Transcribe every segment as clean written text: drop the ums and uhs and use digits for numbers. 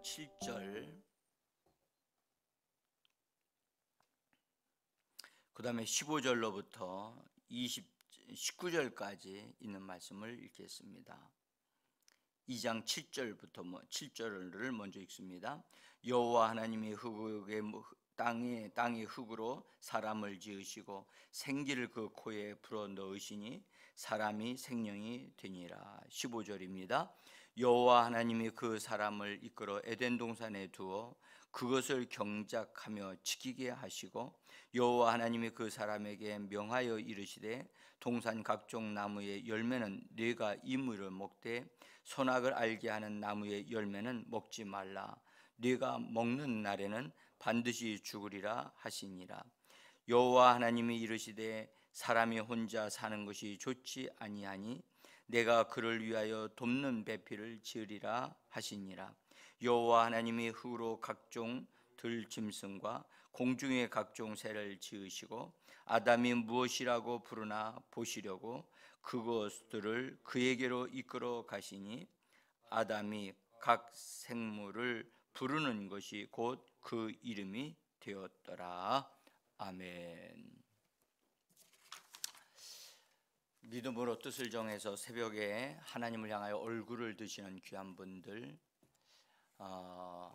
7절 그 다음에 15절로부터 19절까지 있는 말씀을 읽겠습니다. 2장 7절부터 7절을 먼저 읽습니다. 여호와 하나님이 흙의 땅이 흙으로 사람을 지으시고 생기를 그 코에 불어 넣으시니 사람이 생명이 되니라. 15절입니다. 여호와 하나님이 그 사람을 이끌어 에덴 동산에 두어 그것을 경작하며 지키게 하시고 여호와 하나님이 그 사람에게 명하여 이르시되 동산 각종 나무의 열매는 네가 이물을 먹되 선악을 알게 하는 나무의 열매는 먹지 말라. 네가 먹는 날에는 반드시 죽으리라 하시니라. 여호와 하나님이 이르시되 사람이 혼자 사는 것이 좋지 아니하니 내가 그를 위하여 돕는 배필을 지으리라 하시니라. 여호와 하나님이 흙으로 각종 들짐승과 공중의 각종 새를 지으시고 아담이 무엇이라고 부르나 보시려고 그것들을 그에게로 이끌어 가시니 아담이 각 생물을 부르는 것이 곧 그 이름이 되었더라. 아멘. 믿음으로 뜻을 정해서 새벽에 하나님을 향하여 얼굴을 드시는 귀한 분들,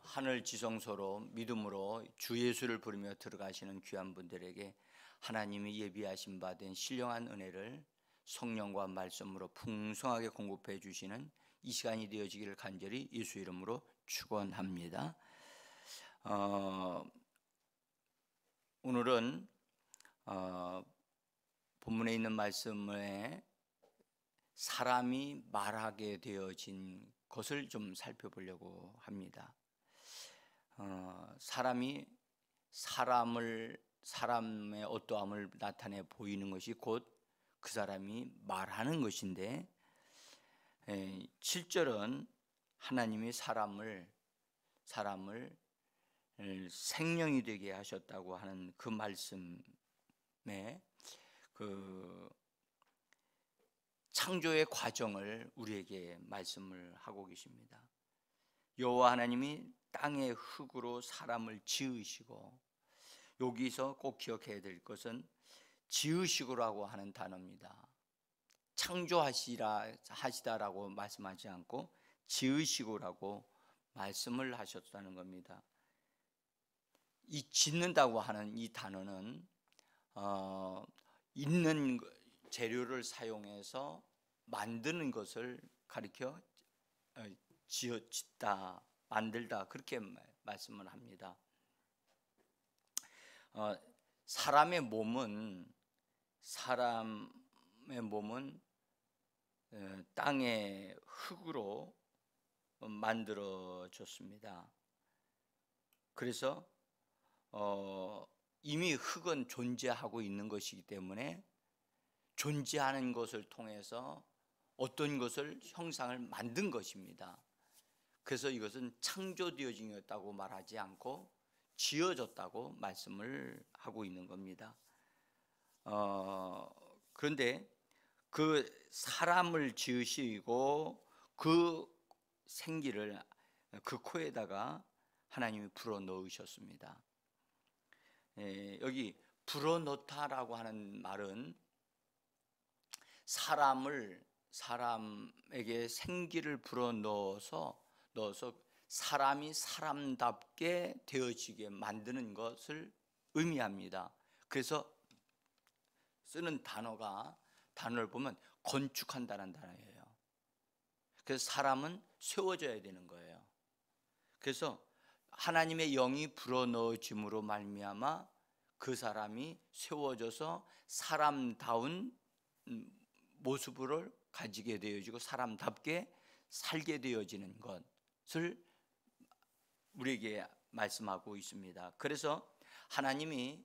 하늘 지성소로 믿음으로 주 예수를 부르며 들어가시는 귀한 분들에게 하나님이 예비하신 바 된 신령한 은혜를 성령과 말씀으로 풍성하게 공급해 주시는 이 시간이 되어지기를 간절히 예수 이름으로 축원합니다. 오늘은 본문에 있는 말씀에 사람이 말하게 되어진 것을 좀 살펴보려고 합니다. 사람이 사람의 어떠함을 나타내 보이는 것이 곧 그 사람이 말하는 것인데 7절은 하나님이 사람을 생명이 되게 하셨다고 하는 그 말씀에 그 창조의 과정을 우리에게 말씀을 하고 계십니다. 여호와 하나님이 땅의 흙으로 사람을 지으시고, 여기서 꼭 기억해야 될 것은 지으시고라고 하는 단어입니다. 창조하시다라고 말씀하지 않고 지으시고라고 말씀을 하셨다는 겁니다. 이 짓는다고 하는 이 단어는 있는 재료를 사용해서 만드는 것을 가리켜 짓다, 만들다 그렇게 말씀을 합니다. 사람의 몸은 땅의 흙으로 만들어졌습니다. 그래서 이미 흙은 존재하고 있는 것이기 때문에 존재하는 것을 통해서 어떤 것을 형상을 만든 것입니다. 그래서 이것은 창조되어진 것이었다고 말하지 않고 지어졌다고 말씀을 하고 있는 겁니다. 그런데 그 사람을 지으시고 그 생기를 그 코에다가 하나님이 불어 넣으셨습니다. 여기 불어 넣다라고 하는 말은 사람에게 생기를 불어 넣어서 사람이 사람답게 되어지게 만드는 것을 의미합니다. 그래서 쓰는 단어를 보면 건축한다는 단어예요. 그래서 사람은 세워져야 되는 거예요. 그래서 하나님의 영이 불어넣어짐으로 말미암아 그 사람이 세워져서 사람다운 모습을 가지게 되어지고 사람답게 살게 되어지는 것을 우리에게 말씀하고 있습니다. 그래서 하나님이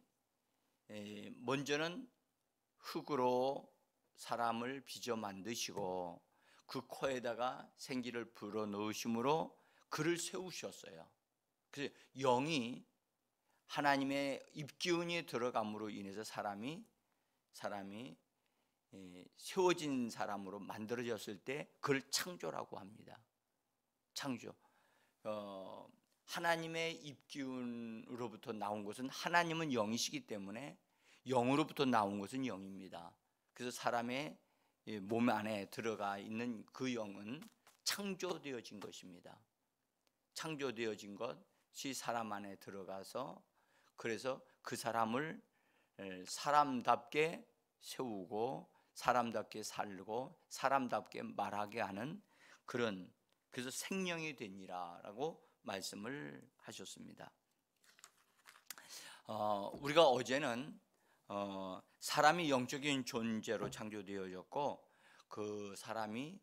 먼저는 흙으로 사람을 빚어 만드시고 그 코에다가 생기를 불어넣으심으로 그를 세우셨어요. 그래서 영이 하나님의 입기운이 들어감으로 인해서 사람이 세워진 사람으로 만들어졌을 때 그걸 창조라고 합니다. 창조. 하나님의 입기운으로부터 나온 것은, 하나님은 영이시기 때문에 영으로부터 나온 것은 영입니다. 그래서 사람의 몸 안에 들어가 있는 그 영은 창조되어진 것입니다. 창조되어진 것이 사람 안에 들어가서, 그래서 그 사람을 사람답게 세우고 사람답게 살고 사람답게 말하게 하는 그런, 그래서 생명이 되니라라고 말씀을 하셨습니다. 우리가 어제는 사람이 영적인 존재로 창조되어졌고, 그 사람이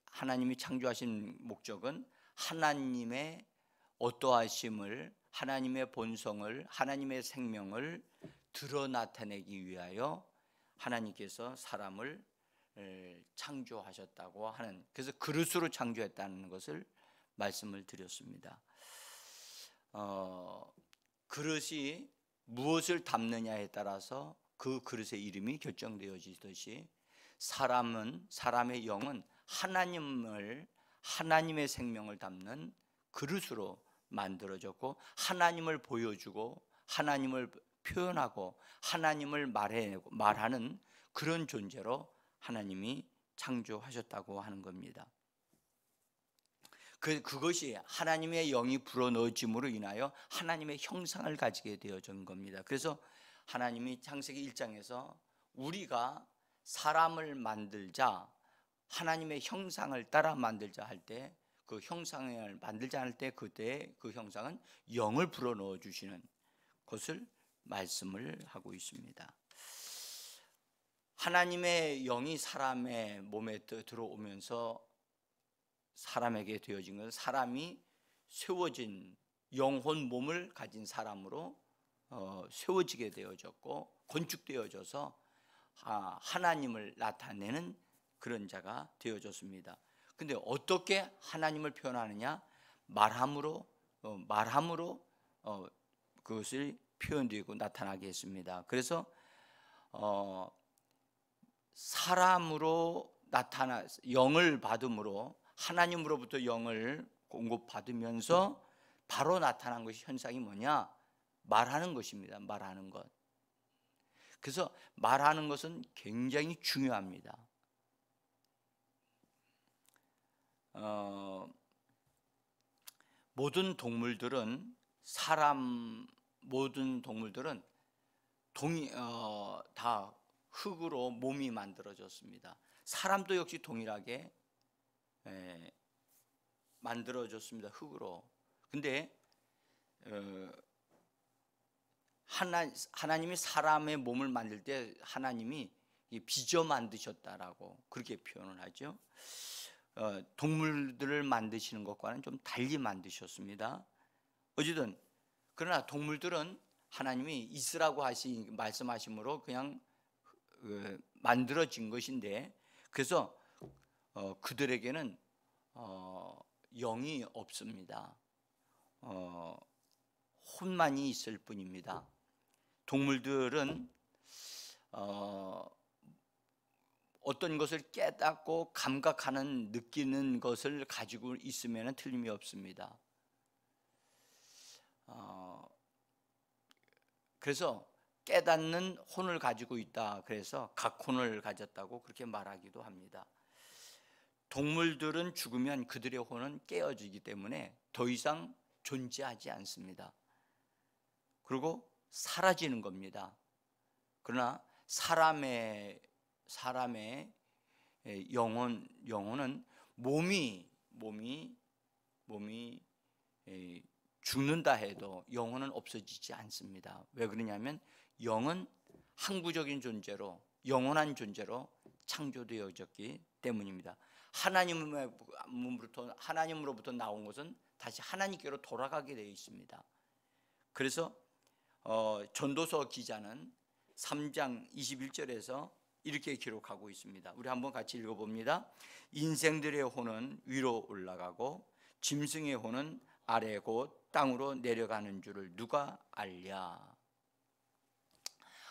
하나님이 창조하신 목적은 하나님의 어떠하심을, 하나님의 본성을, 하나님의 생명을 드러 나타내기 위하여 하나님께서 사람을 창조하셨다고 하는, 그래서 그릇으로 창조했다는 것을 말씀을 드렸습니다. 그릇이 무엇을 담느냐에 따라서 그 그릇의 이름이 결정되어지듯이, 사람의 영은 하나님의 생명을 담는 그릇으로 만들어졌고, 하나님을 보여주고 하나님을 표현하고 하나님을 말하는 그런 존재로 하나님이 창조하셨다고 하는 겁니다. 그것이 하나님의 영이 불어넣어짐으로 인하여 하나님의 형상을 가지게 되어진 겁니다. 그래서 하나님이 창세기 1장에서 우리가 사람을 만들자, 하나님의 형상을 따라 만들자 할 때, 그 형상을 만들자 할 때 그때 그 형상은 영을 불어넣어 주시는 것을 말씀을 하고 있습니다. 하나님의 영이 사람의 몸에 들어오면서 사람에게 되어진 것은, 사람이 세워진 영혼 몸을 가진 사람으로 세워지게 되어졌고 건축되어져서 하나님을 나타내는 그런 자가 되어졌습니다. 근데 어떻게 하나님을 표현하느냐? 말함으로 그것을 표현되고 나타나게 했습니다. 그래서 사람으로 영을 받음으로, 하나님으로부터 영을 공급받으면서 바로 나타난 것이, 현상이 뭐냐? 말하는 것입니다. 말하는 것. 그래서 말하는 것은 굉장히 중요합니다. 모든 동물들은 다 흙으로 몸이 만들어졌습니다. 사람도 역시 동일하게 만들어졌습니다. 흙으로. 근데 하나님이 사람의 몸을 만들 때 하나님이 빚어 만드셨다라고 그렇게 표현을 하죠. 동물들을 만드시는 것과는 좀 달리 만드셨습니다. 어쨌든 그러나 동물들은 하나님이 있으라고 말씀하심으로 그냥 만들어진 것인데, 그래서 그들에게는 영이 없습니다. 혼만이 있을 뿐입니다. 동물들은 어떤 것을 깨닫고 감각하는, 느끼는 것을 가지고 있으면 틀림이 없습니다. 그래서 깨닫는 혼을 가지고 있다, 그래서 각혼을 가졌다고 그렇게 말하기도 합니다. 동물들은 죽으면 그들의 혼은 깨어지기 때문에 더 이상 존재하지 않습니다. 그리고 사라지는 겁니다. 그러나 사람의 영혼은 몸이 죽는다 해도 영혼은 없어지지 않습니다. 왜 그러냐면 영은 항구적인 존재로, 영원한 존재로 창조되어졌기 때문입니다. 하나님으로부터 나온 것은 다시 하나님께로 돌아가게 되어 있습니다. 그래서 전도서 기자는 3장 21절에서 이렇게 기록하고 있습니다. 우리 한번 같이 읽어봅니다. 인생들의 혼은 위로 올라가고 짐승의 혼은 아래 곧 땅으로 내려가는 줄을 누가 알랴.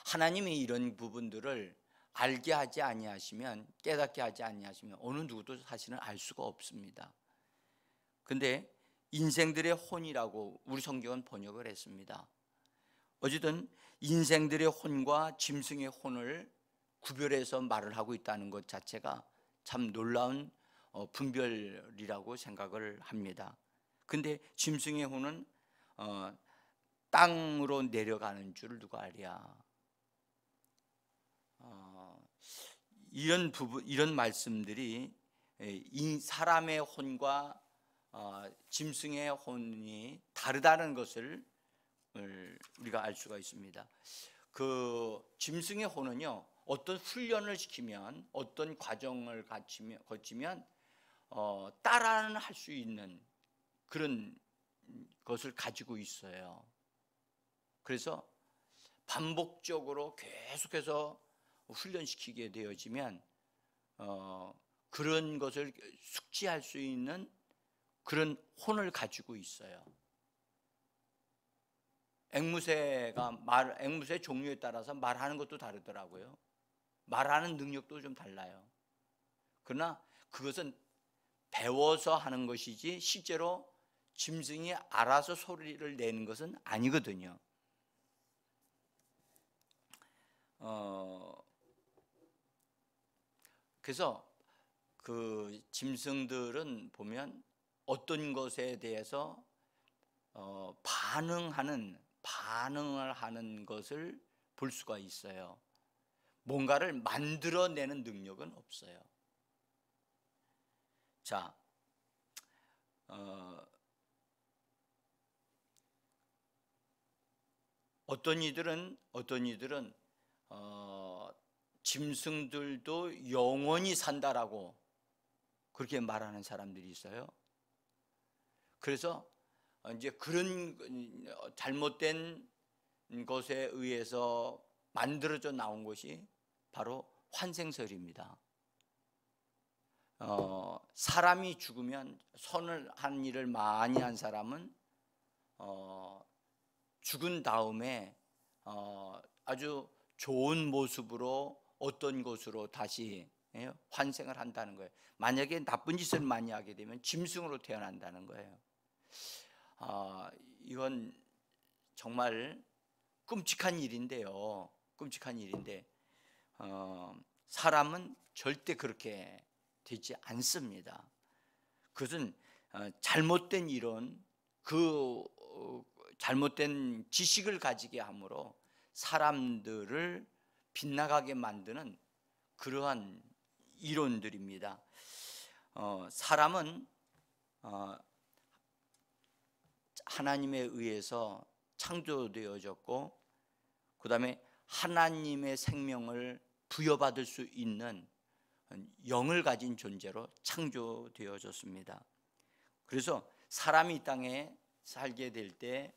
하나님이 이런 부분들을 알게 하지 아니하시면, 깨닫게 하지 아니하시면 어느 누구도 사실은 알 수가 없습니다. 근데 인생들의 혼이라고 우리 성경은 번역을 했습니다. 어쨌든 인생들의 혼과 짐승의 혼을 구별해서 말을 하고 있다는 것 자체가 참 놀라운 분별이라고 생각을 합니다. 근데 짐승의 혼은 땅으로 내려가는 줄 누가 알랴. 이런 말씀들이 이 사람의 혼과 짐승의 혼이 다르다는 것을 우리가 알 수가 있습니다. 그 짐승의 혼은요, 어떤 훈련을 시키면, 어떤 과정을 거치면 따라는 할 수 있는 그런 것을 가지고 있어요. 그래서 반복적으로 계속해서 훈련시키게 되어지면 그런 것을 숙지할 수 있는 그런 혼을 가지고 있어요. 앵무새 종류에 따라서 말하는 것도 다르더라고요. 말하는 능력도 좀 달라요. 그러나 그것은 배워서 하는 것이지 실제로 짐승이 알아서 소리를 내는 것은 아니거든요. 그래서 그 짐승들은 보면 어떤 것에 대해서 반응을 하는 것을 볼 수가 있어요. 뭔가를 만들어내는 능력은 없어요. 자, 어떤 이들은 짐승들도 영원히 산다라고 그렇게 말하는 사람들이 있어요. 그래서 이제 그런 잘못된 것에 의해서 만들어져 나온 것이 바로 환생설입니다. 사람이 죽으면 선을 한 일을 많이 한 사람은 죽은 다음에 아주 좋은 모습으로 어떤 곳으로 다시 환생을 한다는 거예요. 만약에 나쁜 짓을 많이 하게 되면 짐승으로 태어난다는 거예요. 이건 정말 끔찍한 일인데요. 끔찍한 일인데 사람은 절대 그렇게 되지 않습니다. 그것은 잘못된 이론, 잘못된 지식을 가지게 함으로 사람들을 빗나가게 만드는 그러한 이론들입니다. 사람은 하나님에 의해서 창조되어졌고, 그 다음에 하나님의 생명을 부여받을 수 있는 영을 가진 존재로 창조되어졌습니다. 그래서 사람이 이 땅에 살게 될 때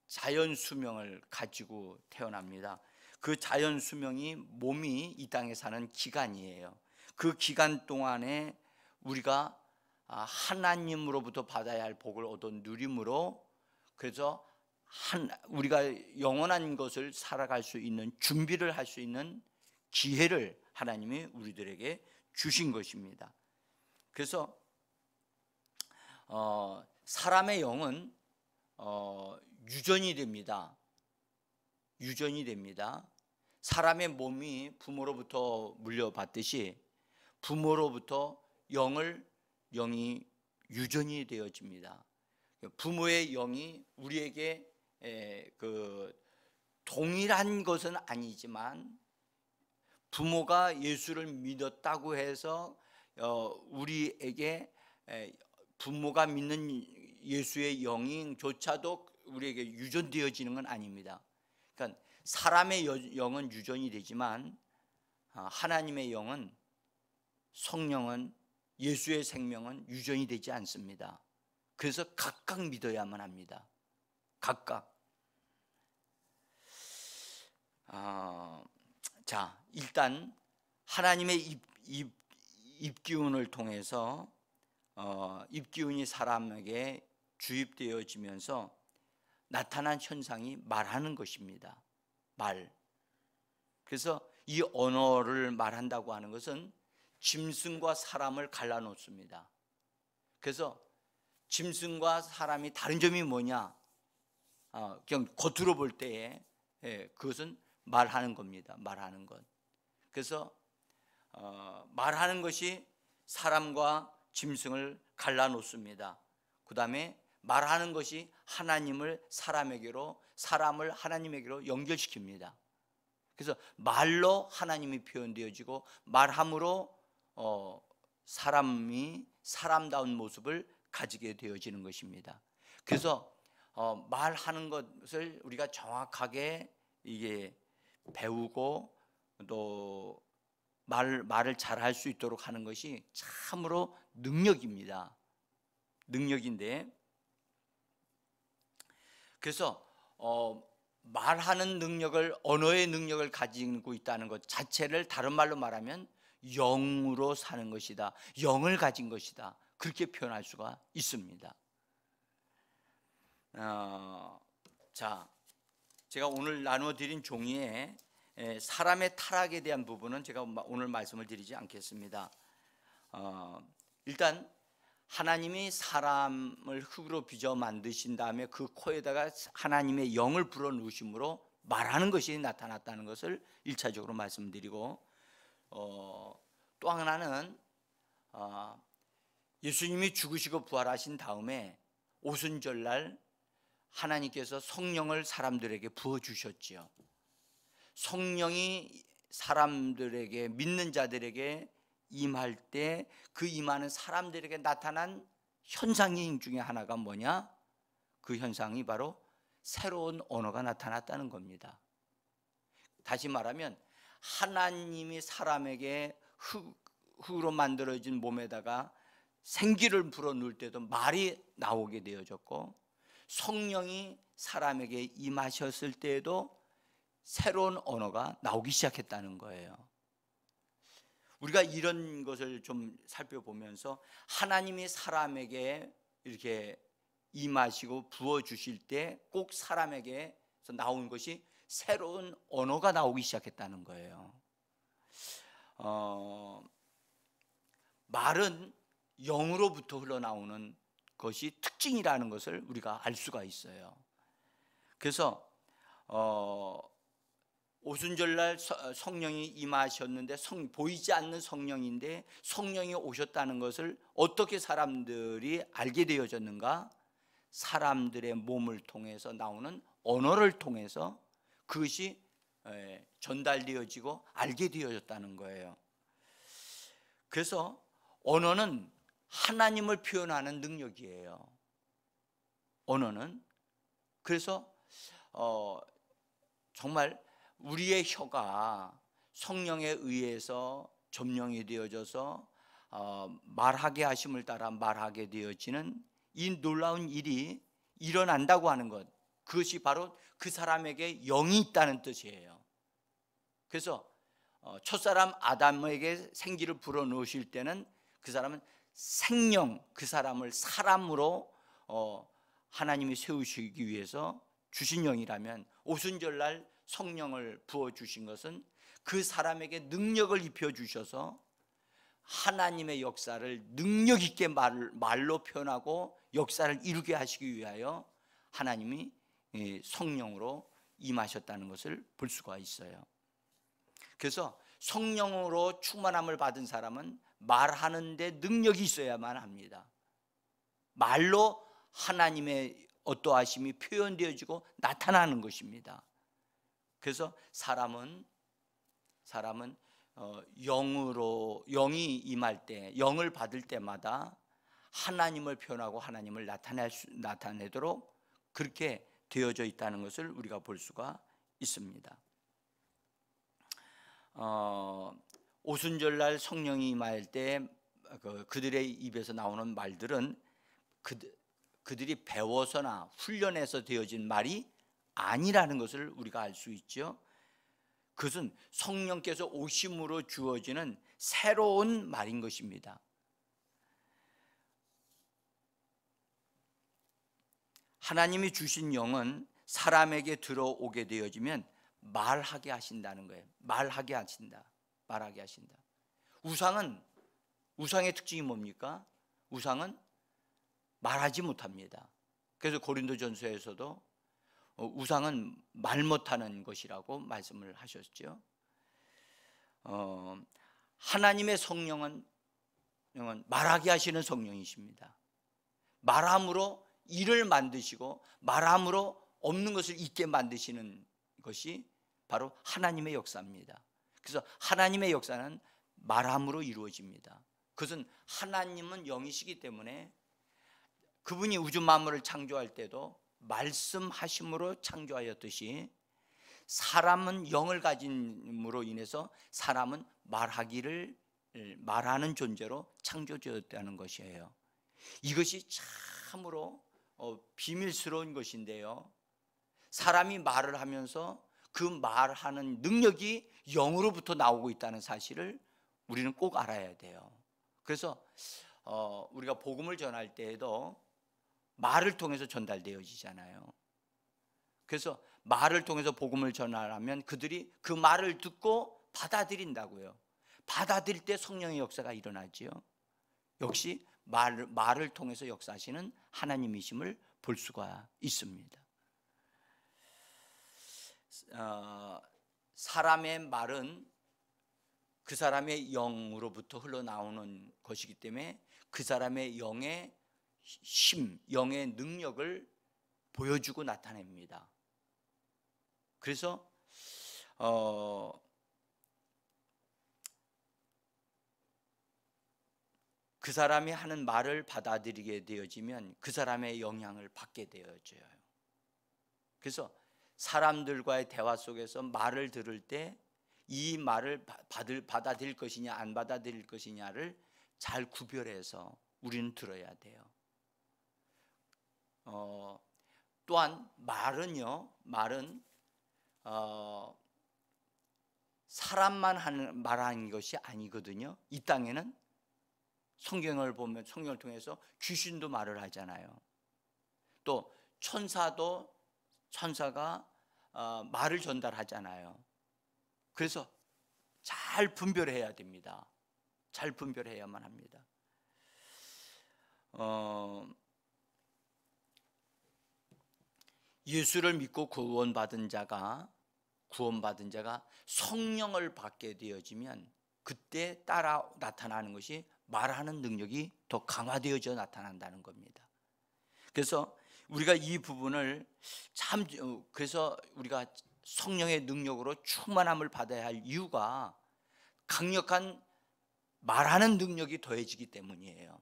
자연 수명을 가지고 태어납니다. 그 자연 수명이 몸이 이 땅에 사는 기간이에요. 그 기간 동안에 우리가 하나님으로부터 받아야 할 복을 얻어 누림으로, 그래서 우리가 영원한 것을 살아갈 수 있는 준비를 할 수 있는 기회를 하나님이 우리들에게 주신 것입니다. 그래서 사람의 영은 유전이 됩니다. 유전이 됩니다. 사람의 몸이 부모로부터 물려받듯이 부모로부터 영이 유전이 되어집니다. 부모의 영이 우리에게 동일한 것은 아니지만, 부모가 예수를 믿었다고 해서 우리에게 부모가 믿는 예수의 영조차도 우리에게 유전되어지는 건 아닙니다. 그러니까 사람의 영은 유전이 되지만 하나님의 영은, 성령은, 예수의 생명은 유전이 되지 않습니다. 그래서 각각 믿어야만 합니다. 각각. 자, 일단 하나님의 입기운을 통해서 입기운이 사람에게 주입되어지면서 나타난 현상이 말하는 것입니다. 말. 그래서 이 언어를 말한다고 하는 것은 짐승과 사람을 갈라놓습니다. 그래서 짐승과 사람이 다른 점이 뭐냐? 그냥 겉으로 볼 때에 그것은 말하는 겁니다. 말하는 것. 그래서 말하는 것이 사람과 짐승을 갈라놓습니다. 그 다음에 말하는 것이 하나님을 사람에게로, 사람을 하나님에게로 연결시킵니다. 그래서 말로 하나님이 표현되어지고 말함으로 사람이 사람다운 모습을 가지게 되어지는 것입니다. 그래서 말하는 것을 우리가 정확하게 이게 배우고 또 말을 잘할 수 있도록 하는 것이 참으로 능력입니다. 능력인데, 그래서 말하는 능력을, 언어의 능력을 가지고 있다는 것 자체를 다른 말로 말하면 영으로 사는 것이다, 영을 가진 것이다, 그렇게 표현할 수가 있습니다. 자, 제가 오늘 나눠드린 종이에 사람의 타락에 대한 부분은 제가 오늘 말씀을 드리지 않겠습니다. 일단 하나님이 사람을 흙으로 빚어 만드신 다음에 그 코에다가 하나님의 영을 불어넣으심으로 말하는 것이 나타났다는 것을 1차적으로 말씀드리고, 또 하나는 예수님이 죽으시고 부활하신 다음에 오순절날 하나님께서 성령을 사람들에게 부어주셨지요. 성령이 사람들에게, 믿는 자들에게 임할 때 그 임하는 사람들에게 나타난 현상 중에 하나가 뭐냐? 그 현상이 바로 새로운 언어가 나타났다는 겁니다. 다시 말하면 하나님이 사람에게 흙으로 만들어진 몸에다가 생기를 불어넣을 때도 말이 나오게 되어졌고, 성령이 사람에게 임하셨을 때에도 새로운 언어가 나오기 시작했다는 거예요. 우리가 이런 것을 좀 살펴보면서 하나님이 사람에게 이렇게 임하시고 부어주실 때 꼭 사람에게서 나온 것이 새로운 언어가 나오기 시작했다는 거예요. 말은 영으로부터 흘러나오는 것이 특징이라는 것을 우리가 알 수가 있어요. 그래서 오순절날 성령이 임하셨는데 보이지 않는 성령인데 성령이 오셨다는 것을 어떻게 사람들이 알게 되어졌는가? 사람들의 몸을 통해서 나오는 언어를 통해서 그것이 전달되어지고 알게 되어졌다는 거예요. 그래서 언어는 하나님을 표현하는 능력이에요. 언어는. 그래서 정말 우리의 혀가 성령에 의해서 점령이 되어져서 말하게 하심을 따라 말하게 되어지는 이 놀라운 일이 일어난다고 하는 것, 그것이 바로 그 사람에게 영이 있다는 뜻이에요. 그래서 첫사람 아담에게 생기를 불어넣으실 때는 그 사람은 생명, 그 사람을 사람으로 하나님이 세우시기 위해서 주신 영이라면, 오순절날 성령을 부어주신 것은 그 사람에게 능력을 입혀주셔서 하나님의 역사를 능력 있게 말로 표현하고 역사를 이루게 하시기 위하여 하나님이 성령으로 임하셨다는 것을 볼 수가 있어요. 그래서 성령으로 충만함을 받은 사람은 말하는 데 능력이 있어야만 합니다. 말로 하나님의 어떠하심이 표현되어지고 나타나는 것입니다. 그래서 사람은 영이 임할 때, 영을 받을 때마다 하나님을 표현하고 하나님을 나타내도록 그렇게 되어져 있다는 것을 우리가 볼 수가 있습니다. 오순절날 성령이 임할 때 그들의 입에서 나오는 말들은 그들이 배워서나 훈련해서 되어진 말이 아니라는 것을 우리가 알 수 있죠. 그것은 성령께서 오심으로 주어지는 새로운 말인 것입니다. 하나님이 주신 영은 사람에게 들어오게 되어지면 말하게 하신다는 거예요. 말하게 하신다. 우상의 특징이 뭡니까? 우상은 말하지 못합니다. 그래서 고린도전서에서도 우상은 말 못하는 것이라고 말씀을 하셨죠. 하나님의 성령은 말하게 하시는 성령이십니다. 말함으로 일을 만드시고 말함으로 없는 것을 있게 만드시는 것이 바로 하나님의 역사입니다. 그래서 하나님의 역사는 말함으로 이루어집니다. 그것은 하나님은 영이시기 때문에 그분이 우주 만물을 창조할 때도 말씀하심으로 창조하였듯이 사람은 영을 가짐으로 인해서 사람은 말하는 존재로 창조되었다는 것이에요. 이것이 참으로 비밀스러운 것인데요, 사람이 말을 하면서 그 말하는 능력이 영으로부터 나오고 있다는 사실을 우리는 꼭 알아야 돼요. 그래서 우리가 복음을 전할 때에도 말을 통해서 전달되어지잖아요. 그래서 말을 통해서 복음을 전하려면 그들이 그 말을 듣고 받아들인다고요. 받아들일 때 성령의 역사가 일어나지요. 역시 말을 통해서 역사하시는 하나님이심을 볼 수가 있습니다. 사람의 말은 그 사람의 영으로부터 흘러나오는 것이기 때문에 그 사람의 영의 힘, 영의 능력을 보여주고 나타냅니다. 그래서 그 사람이 하는 말을 받아들이게 되어지면 그 사람의 영향을 받게 되어져요. 그래서 사람들과의 대화 속에서 말을 들을 때 이 말을 받아들일 것이냐 안 받아들일 것이냐를 잘 구별해서 우리는 들어야 돼요. 또한 말은 사람만 말하는 것이 아니거든요. 이 땅에는 성경을 보면 성경을 통해서 귀신도 말을 하잖아요. 또 천사가 말을 전달하잖아요. 그래서 잘 분별해야 됩니다. 잘 분별해야만 합니다. 예수를 믿고 구원받은 자가 성령을 받게 되어지면 그때 따라 나타나는 것이 말하는 능력이 더 강화되어져 나타난다는 겁니다. 그래서 우리가 이 부분을 그래서 우리가 성령의 능력으로 충만함을 받아야 할 이유가 강력한 말하는 능력이 더해지기 때문이에요.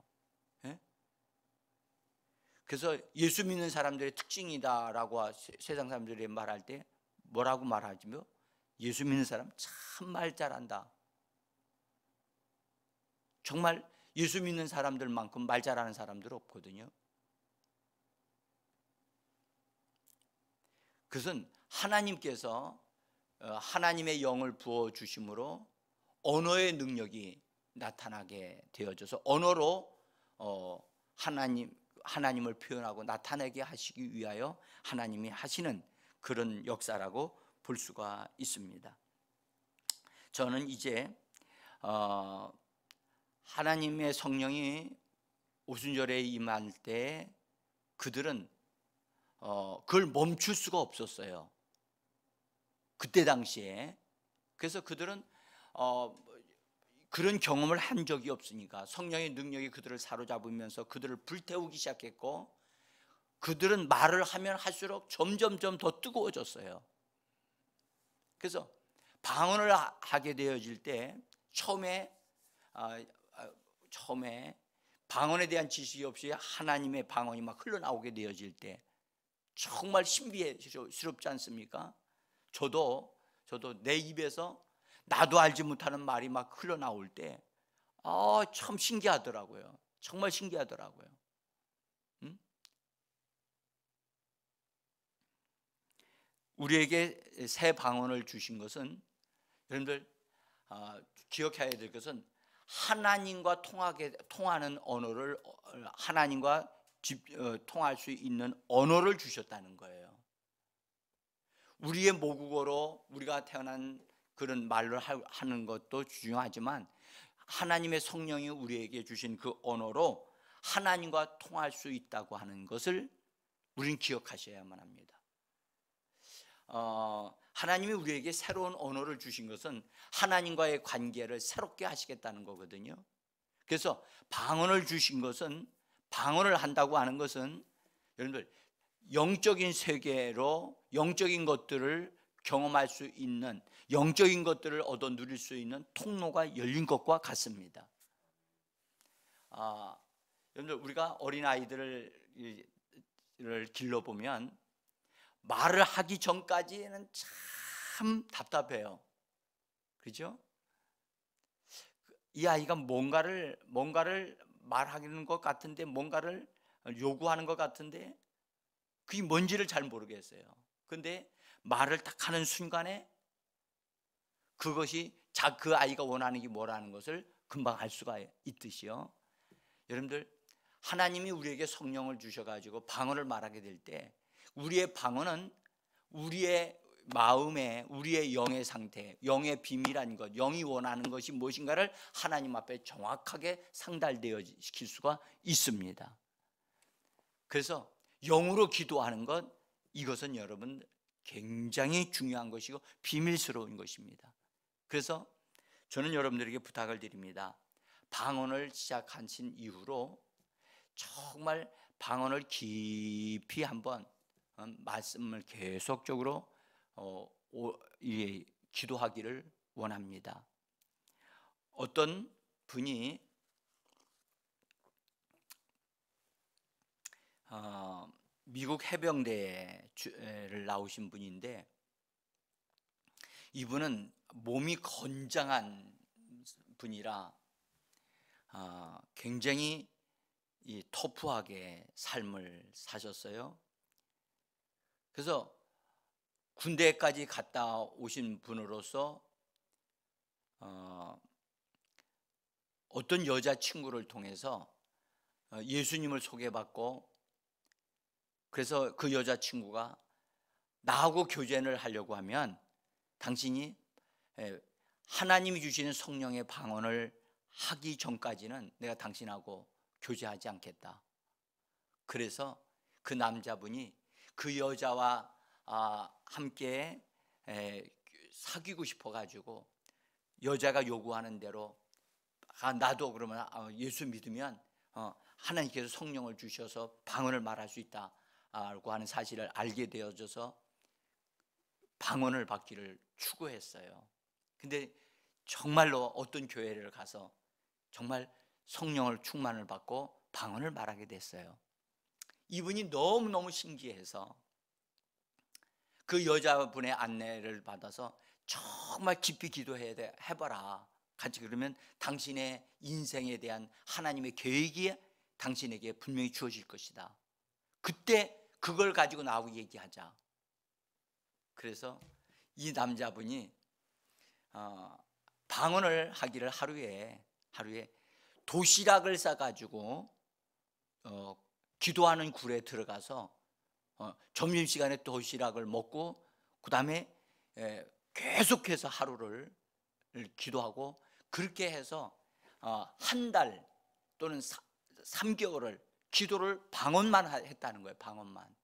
그래서 예수 믿는 사람들의 특징이다라고 세상 사람들이 말할 때 뭐라고 말하지며 예수 믿는 사람 참 말 잘한다. 정말 예수 믿는 사람들만큼 말 잘하는 사람들 없거든요. 그것은 하나님께서 하나님의 영을 부어주심으로 언어의 능력이 나타나게 되어져서 언어로 하나님을 표현하고 나타내게 하시기 위하여 하나님이 하시는 그런 역사라고 볼 수가 있습니다. 저는 이제 하나님의 성령이 오순절에 임할 때 그들은 그걸 멈출 수가 없었어요. 그때 당시에. 그래서 그들은 그런 경험을 한 적이 없으니까 성령의 능력이 그들을 사로잡으면서 그들을 불태우기 시작했고, 그들은 말을 하면 할수록 점점점 더 뜨거워졌어요. 그래서 방언을 하게 되어질 때 처음에 방언에 대한 지식이 없이 하나님의 방언이 막 흘러나오게 되어질 때 정말 신비스럽지 않습니까? 저도 내 입에서 나도 알지 못하는 말이 막 흘러나올 때 참 신기하더라고요. 정말 신기하더라고요. 우리에게 새 방언을 주신 것은, 여러분들 기억해야 될 것은 하나님과 통하는 언어를, 하나님과 통할 수 있는 언어를 주셨다는 거예요. 우리의 모국어로 우리가 태어난 그런 말을 하는 것도 중요하지만 하나님의 성령이 우리에게 주신 그 언어로 하나님과 통할 수 있다고 하는 것을 우리는 기억하셔야만 합니다. 하나님이 우리에게 새로운 언어를 주신 것은 하나님과의 관계를 새롭게 하시겠다는 거거든요. 그래서 방언을 주신 것은, 방언을 한다고 하는 것은 여러분들 영적인 세계로 영적인 것들을 경험할 수 있는, 영적인 것들을 얻어 누릴 수 있는 통로가 열린 것과 같습니다. 여러분들 우리가 어린아이들을 길러보면 말을 하기 전까지는 참 답답해요. 그렇죠? 이 아이가 뭔가를 말하는 것 같은데, 뭔가를 요구하는 것 같은데 그게 뭔지를 잘 모르겠어요. 근데 말을 딱 하는 순간에 그것이 그 아이가 원하는 게 뭐라는 것을 금방 알 수가 있듯이요. 여러분들 하나님이 우리에게 성령을 주셔가지고 방언을 말하게 될 때 우리의 방언은 우리의 마음에, 우리의 영의 상태, 영의 비밀한 것, 영이 원하는 것이 무엇인가를 하나님 앞에 정확하게 상달되어 시킬 수가 있습니다. 그래서 영으로 기도하는 것, 이것은 여러분 굉장히 중요한 것이고 비밀스러운 것입니다. 그래서 저는 여러분들에게 부탁을 드립니다. 방언을 시작하신 이후로 정말 방언을 깊이 한번 말씀을 계속적으로 기도하기를 원합니다. 어떤 분이 미국 해병대를 나오신 분인데, 이분은 몸이 건장한 분이라 굉장히 터프하게 삶을 사셨어요. 그래서 군대까지 갔다 오신 분으로서 어떤 여자친구를 통해서 예수님을 소개받고, 그래서 그 여자친구가 나하고 교제를 하려고 하면 당신이 하나님이 주시는 성령의 방언을 하기 전까지는 내가 당신하고 교제하지 않겠다. 그래서 그 남자분이 그 여자와 함께 사귀고 싶어가지고 여자가 요구하는 대로 나도 그러면 예수 믿으면 하나님께서 성령을 주셔서 방언을 말할 수 있다고 하는 사실을 알게 되어져서 방언을 받기를 추구했어요. 근데 정말로 어떤 교회를 가서 정말 성령을 충만을 받고 방언을 말하게 됐어요. 이분이 너무너무 신기해서 그 여자분의 안내를 받아서 정말 깊이 기도해봐라. 같이 그러면 당신의 인생에 대한 하나님의 계획이 당신에게 분명히 주어질 것이다. 그때 그걸 가지고 나하고 얘기하자. 그래서 이 남자분이 방언을 하기를 하루에 도시락을 싸가지고 기도하는 굴에 들어가서 점심시간에 도시락을 먹고 그 다음에 계속해서 하루를 기도하고, 그렇게 해서 한 달 또는 3개월을 기도를 방언만 했다는 거예요. 방언만.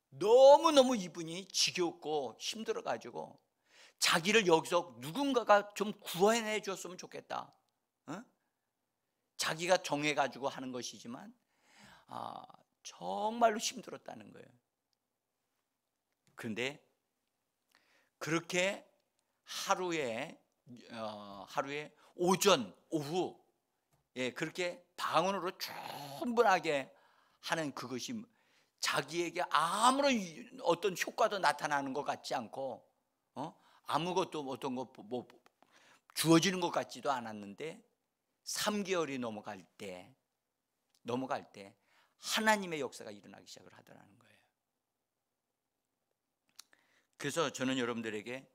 너무너무 이분이 지겹고 힘들어가지고 자기를 여기서 누군가가 좀 구원해 줬으면 좋겠다. 자기가 정해가지고 하는 것이지만 정말로 힘들었다는 거예요. 그런데 그렇게 하루에 오전, 오후 그렇게 방언으로 충분하게 하는 그것이 자기에게 아무런 어떤 효과도 나타나는 것 같지 않고 아무것도 어떤 거 뭐 주어지는 것 같지도 않았는데 3개월이 넘어갈 때 하나님의 역사가 일어나기 시작을 하더라는 거예요. 그래서 저는 여러분들에게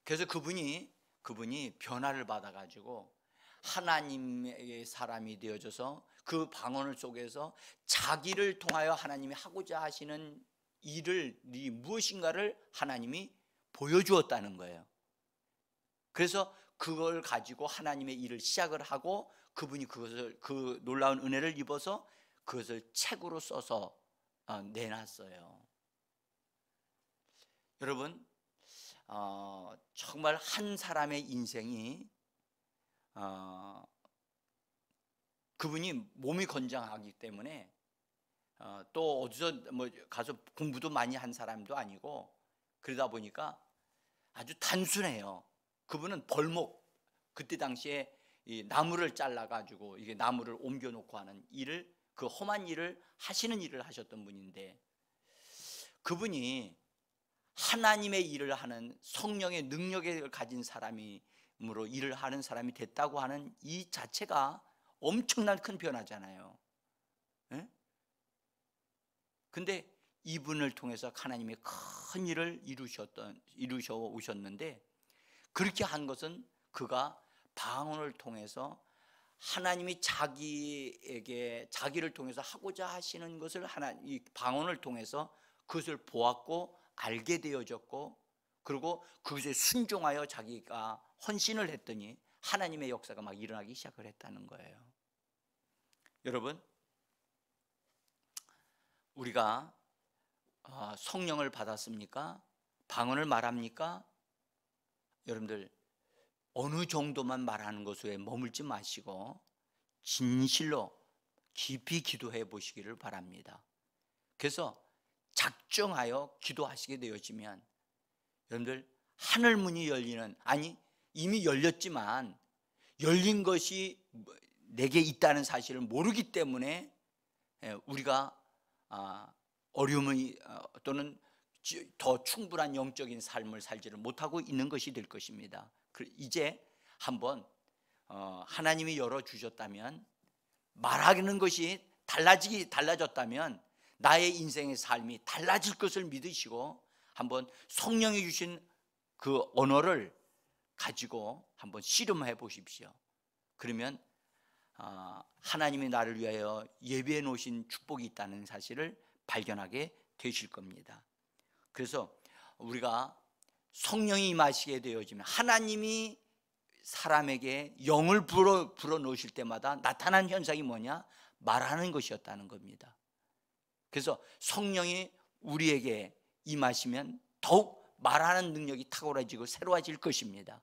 그래서 그분이 변화를 받아가지고 하나님의 사람이 되어져서 그 방언을 속에서 자기를 통하여 하나님이 하고자 하시는 일이 무엇인가를 하나님이 보여주었다는 거예요. 그래서 그걸 가지고 하나님의 일을 시작을 하고 그분이 그것을, 그 놀라운 은혜를 입어서 그것을 책으로 써서 내놨어요. 여러분, 정말 한 사람의 인생이 그분이 몸이 건장하기 때문에 또 어디서 뭐 가서 공부도 많이 한 사람도 아니고, 그러다 보니까 아주 단순해요. 그분은 벌목, 그때 당시에 이 나무를 잘라 가지고 이게 나무를 옮겨 놓고 하는 일을, 그 험한 일을 하시는 일을 하셨던 분인데, 그분이 하나님의 일을 하는 성령의 능력을 가진 사람으로 일을 하는 사람이 됐다고 하는 이 자체가 엄청난 큰 변화잖아요. 예? 근데 이분을 통해서 하나님의 큰 일을 이루셔 오셨는데, 그렇게 한 것은 그가 방언을 통해서 하나님이 자기를 통해서 하고자 하시는 것을 이 방언을 통해서 그것을 보았고 알게 되어졌고, 그리고 그것에 순종하여 자기가 헌신을 했더니 하나님의 역사가 막 일어나기 시작을 했다는 거예요. 여러분, 우리가 성령을 받았습니까? 방언을 말합니까? 여러분들, 어느 정도만 말하는 것에 머물지 마시고 진실로 깊이 기도해 보시기를 바랍니다. 그래서 작정하여 기도하시게 되어지면 여러분들, 하늘 문이 열리는, 아니 이미 열렸지만 열린 것이 내게 있다는 사실을 모르기 때문에 우리가 어려움이 또는 더 충분한 영적인 삶을 살지를 못하고 있는 것이 될 것입니다. 이제 한번 하나님이 열어주셨다면, 말하는 것이 달라졌다면 나의 인생의 삶이 달라질 것을 믿으시고 한번 성령이 주신 그 언어를 가지고 한번 씨름해 보십시오. 그러면 하나님이 나를 위하여 예비해 놓으신 축복이 있다는 사실을 발견하게 되실 겁니다. 그래서 우리가 성령이 임하시게 되어지면 하나님이 사람에게 영을 불어 넣으실 때마다 나타난 현상이 뭐냐? 말하는 것이었다는 겁니다. 그래서 성령이 우리에게 임하시면 더욱 말하는 능력이 탁월해지고 새로워질 것입니다.